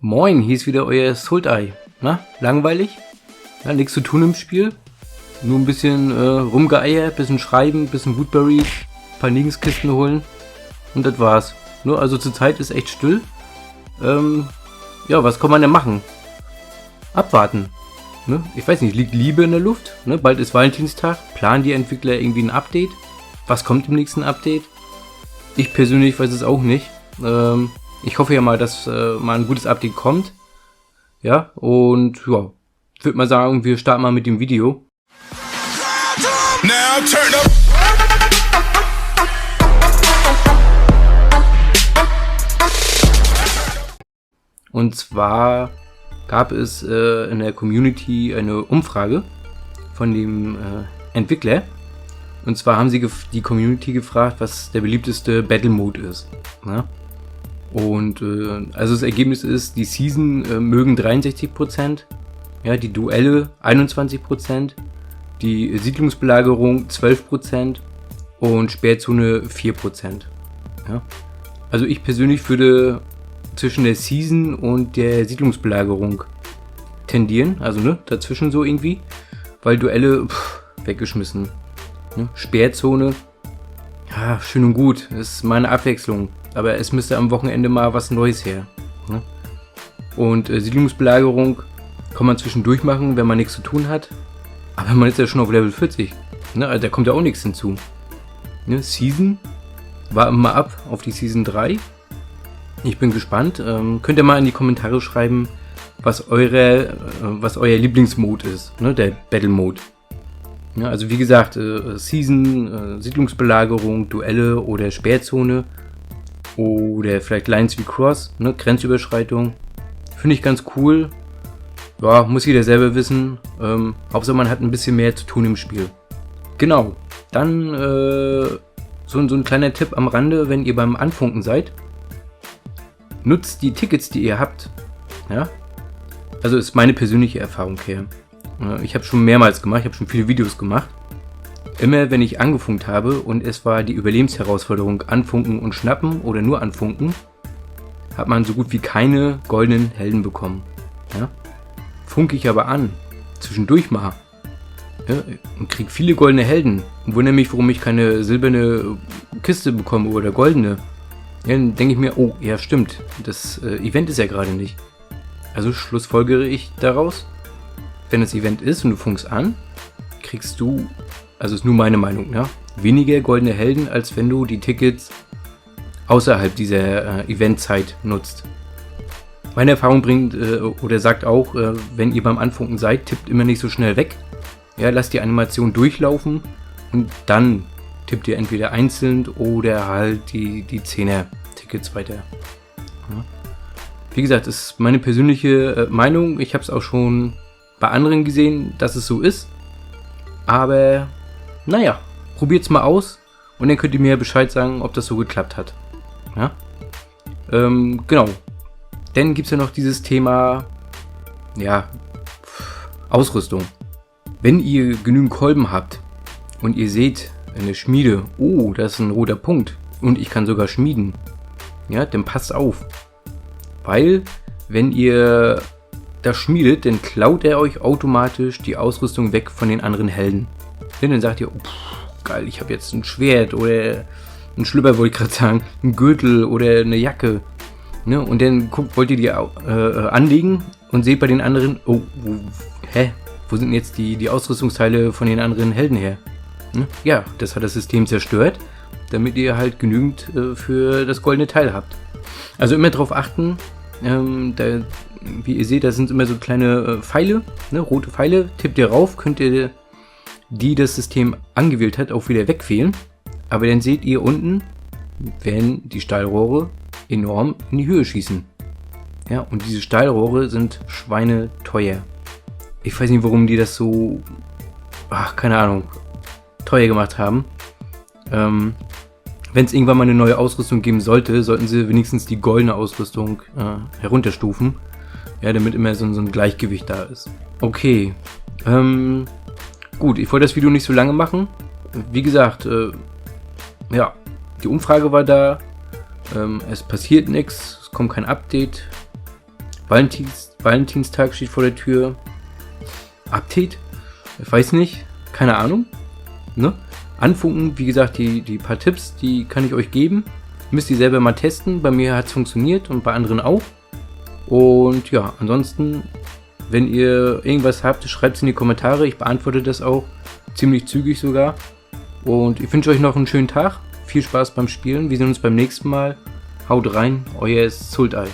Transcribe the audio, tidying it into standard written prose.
Moin, hier ist wieder euer Sultai. Na, langweilig? Ja, nichts zu tun im Spiel? Nur ein bisschen rumgeeiert, bisschen schreiben, bisschen Woodberries, paar Negenskisten holen und das war's. Nur also zurzeit ist echt still. Ja, was kann man denn machen? Abwarten. Ne? Ich weiß nicht, liegt Liebe in der Luft? Ne? Bald ist Valentinstag. Planen die Entwickler irgendwie ein Update? Was kommt im nächsten Update? Ich persönlich weiß es auch nicht. Ich hoffe ja mal, dass mal ein gutes Update kommt. Ja, und ja, ich würde mal sagen, wir starten mal mit dem Video. Now turn up. Und zwar gab es in der Community eine Umfrage von dem Entwickler. Und zwar haben sie die Community gefragt, was der beliebteste Battle Mode ist. Ne? Und also das Ergebnis ist, die Season mögen 63%, ja, die Duelle 21%, die Siedlungsbelagerung 12% und Sperrzone 4%. Ja? Also ich persönlich würde zwischen der Season und der Siedlungsbelagerung tendieren, also ne, dazwischen so irgendwie, weil Duelle weggeschmissen. Ne? Sperrzone, ja, schön und gut, ist mal eine Abwechslung, aber es müsste am Wochenende mal was Neues her. Ne? Und Siedlungsbelagerung kann man zwischendurch machen, wenn man nichts zu tun hat, aber man ist ja schon auf Level 40, ne? Also da kommt ja auch nichts hinzu. Ne? Season, warten wir mal ab auf die Season 3. Ich bin gespannt. Könnt ihr mal in die Kommentare schreiben, was euer Lieblingsmode ist, ne? Der Battle Mode. Ja, also wie gesagt, Season, Siedlungsbelagerung, Duelle oder Sperrzone oder vielleicht Lines wie Cross, ne? Grenzüberschreitung. Finde ich ganz cool. Ja, muss jeder selber wissen. Hauptsache man hat ein bisschen mehr zu tun im Spiel. Genau. Dann so ein kleiner Tipp am Rande, wenn ihr beim Anfunken seid. Nutzt die Tickets, die ihr habt. Ja? Also ist meine persönliche Erfahrung her. Ich habe schon mehrmals gemacht, ich habe schon viele Videos gemacht. Immer wenn ich angefunkt habe und es war die Überlebensherausforderung Anfunken und Schnappen oder nur Anfunken, hat man so gut wie keine goldenen Helden bekommen. Ja? Funke ich aber an, zwischendurch mal, ja, und kriege viele goldene Helden und wundere mich, warum ich keine silberne Kiste bekomme oder goldene. Ja, dann denke ich mir, oh, ja stimmt, das Event ist ja gerade nicht. Also schlussfolgere ich daraus, wenn das Event ist und du funkst an, kriegst du, also ist nur meine Meinung, ja, weniger goldene Helden, als wenn du die Tickets außerhalb dieser Eventzeit nutzt. Meine Erfahrung bringt oder sagt auch, wenn ihr beim Anfunken seid, tippt immer nicht so schnell weg. Ja, lasst die Animation durchlaufen und dann tippt ihr entweder einzeln oder halt die 10er-Tickets weiter. Ja. Wie gesagt, das ist meine persönliche Meinung. Ich habe es auch schon bei anderen gesehen, dass es so ist. Aber naja, probiert es mal aus und dann könnt ihr mir Bescheid sagen, ob das so geklappt hat. Ja? Genau. Dann gibt es ja noch dieses Thema, ja, Ausrüstung. Wenn ihr genügend Kolben habt und ihr seht in der Schmiede, oh, das ist ein roter Punkt und ich kann sogar schmieden, ja, dann passt auf. Weil, wenn ihr das schmiedet, dann klaut er euch automatisch die Ausrüstung weg von den anderen Helden. Denn dann sagt ihr, oh, geil, ich habe jetzt ein Schwert oder ein Schlüpper, wollte ich gerade sagen, ein Gürtel oder eine Jacke. Ne? Und dann wollt ihr die anlegen und seht bei den anderen, oh, wo sind jetzt die Ausrüstungsteile von den anderen Helden her? Ne? Ja, das hat das System zerstört, damit ihr halt genügend für das goldene Teil habt. Also immer darauf achten, wie ihr seht, da sind immer so kleine Pfeile, ne, rote Pfeile. Tippt ihr rauf, könnt ihr die das System angewählt hat, auch wieder wegfehlen. Aber dann seht ihr unten, werden die Stahlrohre enorm in die Höhe schießen. Ja, und diese Stahlrohre sind schweineteuer. Ich weiß nicht, warum die das so, keine Ahnung, teuer gemacht haben. Wenn es irgendwann mal eine neue Ausrüstung geben sollte, sollten sie wenigstens die goldene Ausrüstung herunterstufen. Ja, damit immer so ein Gleichgewicht da ist. Okay. Gut, ich wollte das Video nicht so lange machen. Wie gesagt, ja, die Umfrage war da. Es passiert nichts, es kommt kein Update. Valentinstag steht vor der Tür. Update? Ich weiß nicht. Keine Ahnung. Ne? Anfunken, wie gesagt, die paar Tipps, die kann ich euch geben. Müsst ihr selber mal testen. Bei mir hat es funktioniert und bei anderen auch. Und ja, ansonsten, wenn ihr irgendwas habt, schreibt es in die Kommentare. Ich beantworte das auch. Ziemlich zügig sogar. Und ich wünsche euch noch einen schönen Tag. Viel Spaß beim Spielen. Wir sehen uns beim nächsten Mal. Haut rein, euer Sultai.